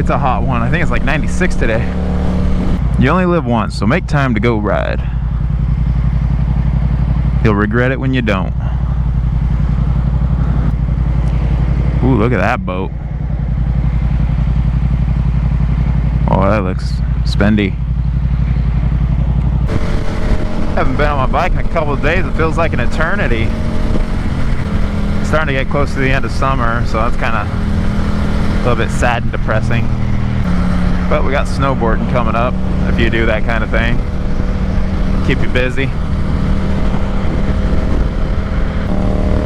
it's a hot one. I think it's like 96 today. You only live once, so make time to go ride. You'll regret it when you don't. Ooh, look at that boat. Oh, that looks spendy. Haven't been on my bike in a couple of days. It feels like an eternity. It's starting to get close to the end of summer, so that's kind of a little bit sad and depressing. But we got snowboarding coming up, if you do that kind of thing. Keep you busy.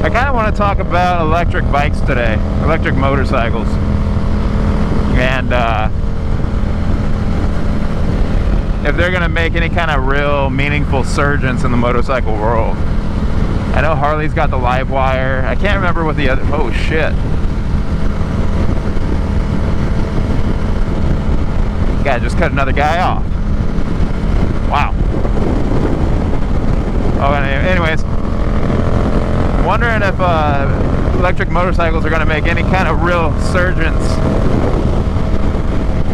I kind of want to talk about electric bikes today, electric motorcycles. And if they're going to make any kind of real meaningful surgence in the motorcycle world. I know Harley's got the live wire. I can't remember what the other... Oh, shit. Guy just cut another guy off. Wow. Oh, anyways. Wondering if electric motorcycles are going to make any kind of real surgence,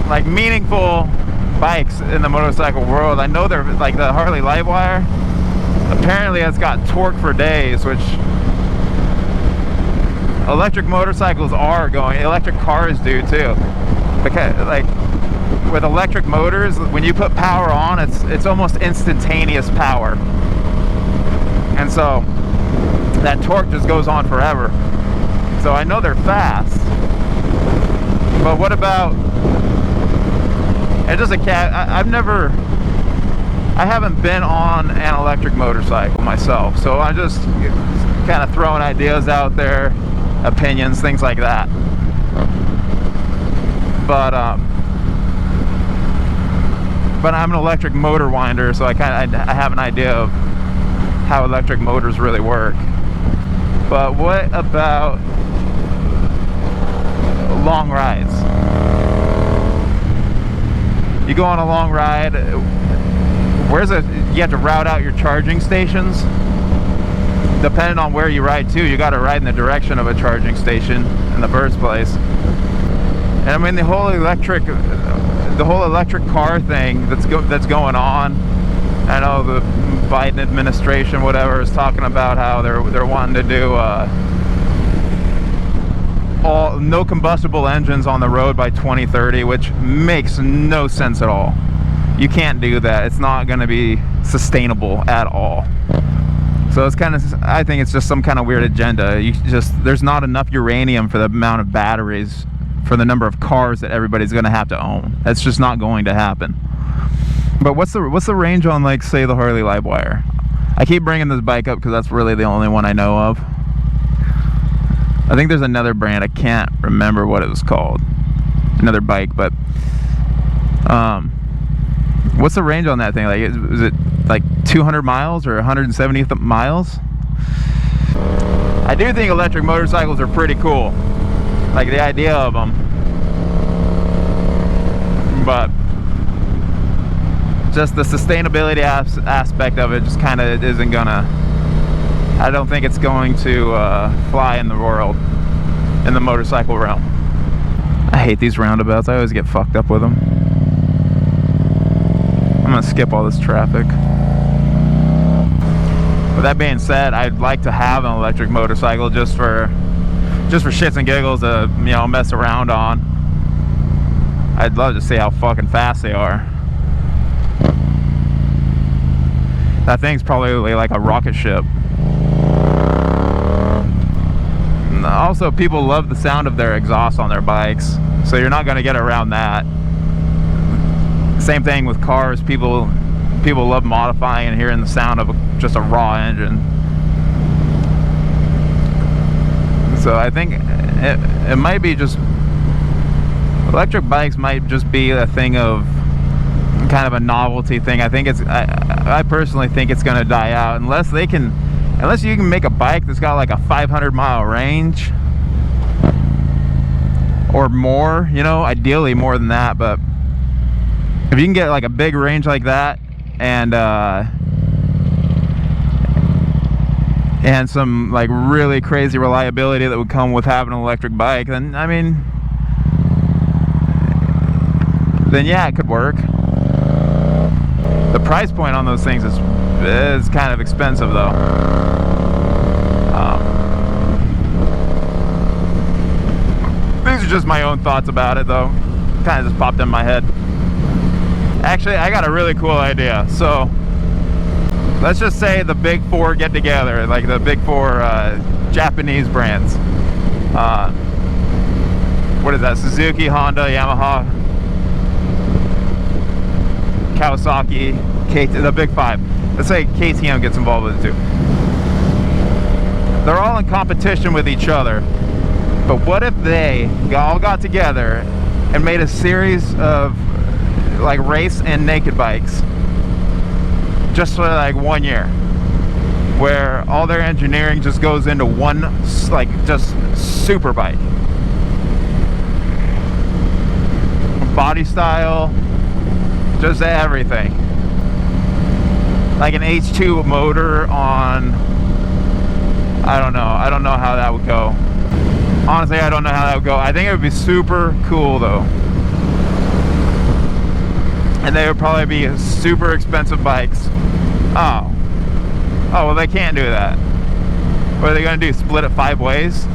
like meaningful bikes in the motorcycle world. I know they're like the Harley Livewire. Apparently it's got torque for days, which electric motorcycles are going. Electric cars do too. Because like with electric motors, when you put power on, it's almost instantaneous power, and so that torque just goes on forever. So I know they're fast, but what about, it's just a cat. I haven't been on an electric motorcycle myself, so I'm just kind of throwing ideas out there, opinions, things like that. But I'm an electric motor winder, so I have an idea of how electric motors really work. But what about long rides? You go on a long ride, you have to route out your charging stations. Depending on where you ride to, you got to ride in the direction of a charging station in the first place. And I mean the whole electric car thing that's going on. I know the Biden administration, whatever, is talking about how they're wanting to do no combustible engines on the road by 2030, which makes no sense at all. You can't do that. It's not going to be sustainable at all. So it's I think it's just some kind of weird agenda. There's not enough uranium for the amount of batteries for the number of cars that everybody's going to have to own. That's just not going to happen. But what's the range on, like, say, the Harley Livewire? I keep bringing this bike up because that's really the only one I know of. I think there's another brand. I can't remember what it was called. Another bike, but what's the range on that thing? Like, is it like 200 miles or 170 miles? I do think electric motorcycles are pretty cool. Like the idea of them. But just the sustainability aspect of it just kind of isn't gonna, I don't think it's going to fly in the world, in the motorcycle realm. I hate these roundabouts. I always get fucked up with them. I'm gonna skip all this traffic. With that being said, I'd like to have an electric motorcycle just for shits and giggles to, mess around on. I'd love to see how fucking fast they are. That thing's probably like a rocket ship. Also, people love the sound of their exhaust on their bikes, so you're not going to get around that. Same thing with cars. People love modifying and hearing the sound of just a raw engine. So I think it might be just, electric bikes might just be a thing of kind of a novelty thing. I personally think it's going to die out unless you can make a bike that's got like a 500-mile range or more, ideally more than that. But if you can get like a big range like that and some like really crazy reliability that would come with having an electric bike, then I mean, then yeah, it could work. The price point on those things is kind of expensive though. These are just my own thoughts about it though. Kind of just popped in my head. Actually, I got a really cool idea. So let's just say the big four get together, like the big four Japanese brands. What is that? Suzuki, Honda, Yamaha, Kawasaki, the big five. Let's say KTM gets involved with it too. They're all in competition with each other. But what if they all got together and made a series of like race and naked bikes just for like 1 year, where all their engineering just goes into one like just super bike, body style, just everything, like an H2 motor on, I don't know how that would go. Honestly, I don't know how that would go. I think it would be super cool though. And they would probably be super expensive bikes. Oh, well, they can't do that. What are they gonna do? Split it 5 ways?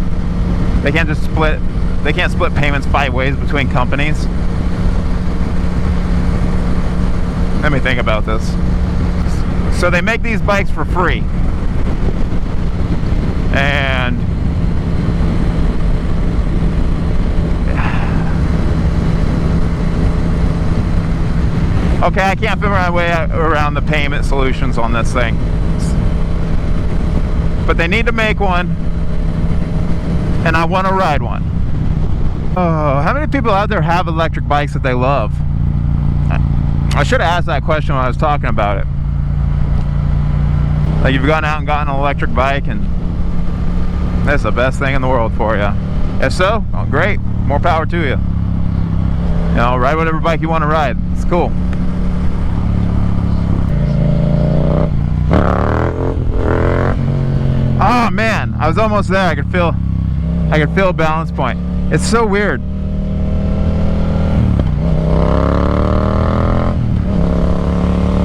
They can't just split. They can't split payments 5 ways between companies. Let me think about this. So they make these bikes for free, and okay, I can't figure my way around the payment solutions on this thing. But they need to make one, and I want to ride one. Oh, how many people out there have electric bikes that they love? I should have asked that question when I was talking about it. Like, you've gone out and gotten an electric bike, and that's the best thing in the world for you. If so, well, great. More power to you. You know, ride whatever bike you want to ride. It's cool. Oh man, I was almost there. I could feel a balance point. It's so weird.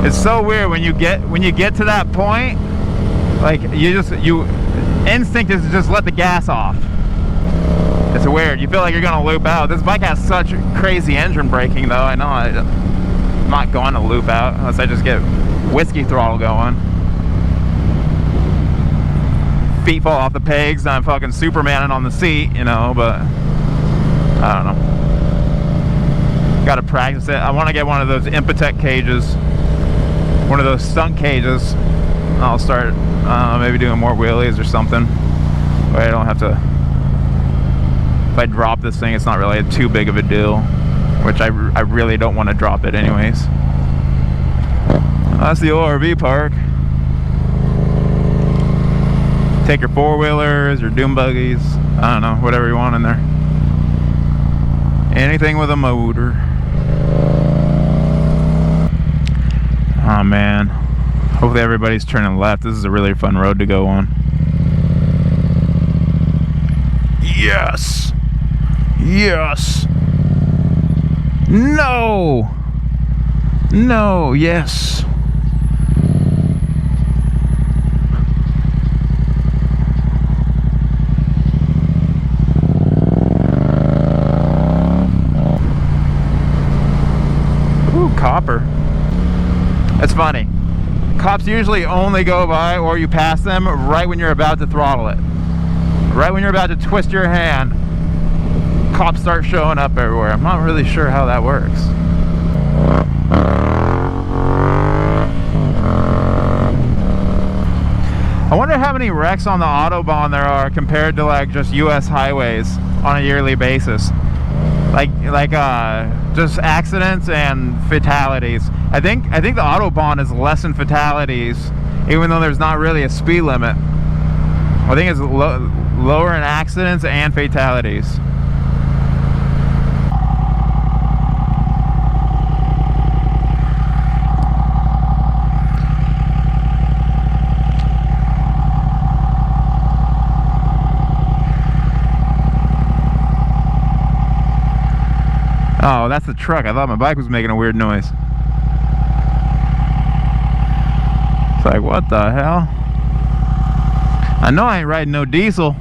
It's so weird when you get to that point, like you instinct is to just let the gas off. It's weird. You feel like you're gonna loop out. This bike has such crazy engine braking though. I know I'm not going to loop out unless I just get whiskey throttle going. Feet fall off the pegs, I'm fucking Supermaning on the seat, you know, but I don't know. Gotta practice it. I want to get one of those Impotec cages, one of those stunt cages. I'll start maybe doing more wheelies or something, where I don't have to, if I drop this thing, it's not really too big of a deal, which I really don't want to drop it anyways. That's the ORV park. Take your four-wheelers or doom buggies, I don't know, whatever you want in there. Anything with a motor. Oh man, hopefully everybody's turning left. This is a really fun road to go on. Yes! Yes! No! No, yes! Copper. It's funny. Cops usually only go by, or you pass them right when you're about to throttle it. Right when you're about to twist your hand, cops start showing up everywhere. I'm not really sure how that works. I wonder how many wrecks on the Autobahn there are compared to like just US highways on a yearly basis. Like just accidents and fatalities. I think the Autobahn is less in fatalities, even though there's not really a speed limit. I think it's lower in accidents and fatalities. Oh, that's the truck. I thought my bike was making a weird noise. It's like, what the hell? I know I ain't riding no diesel.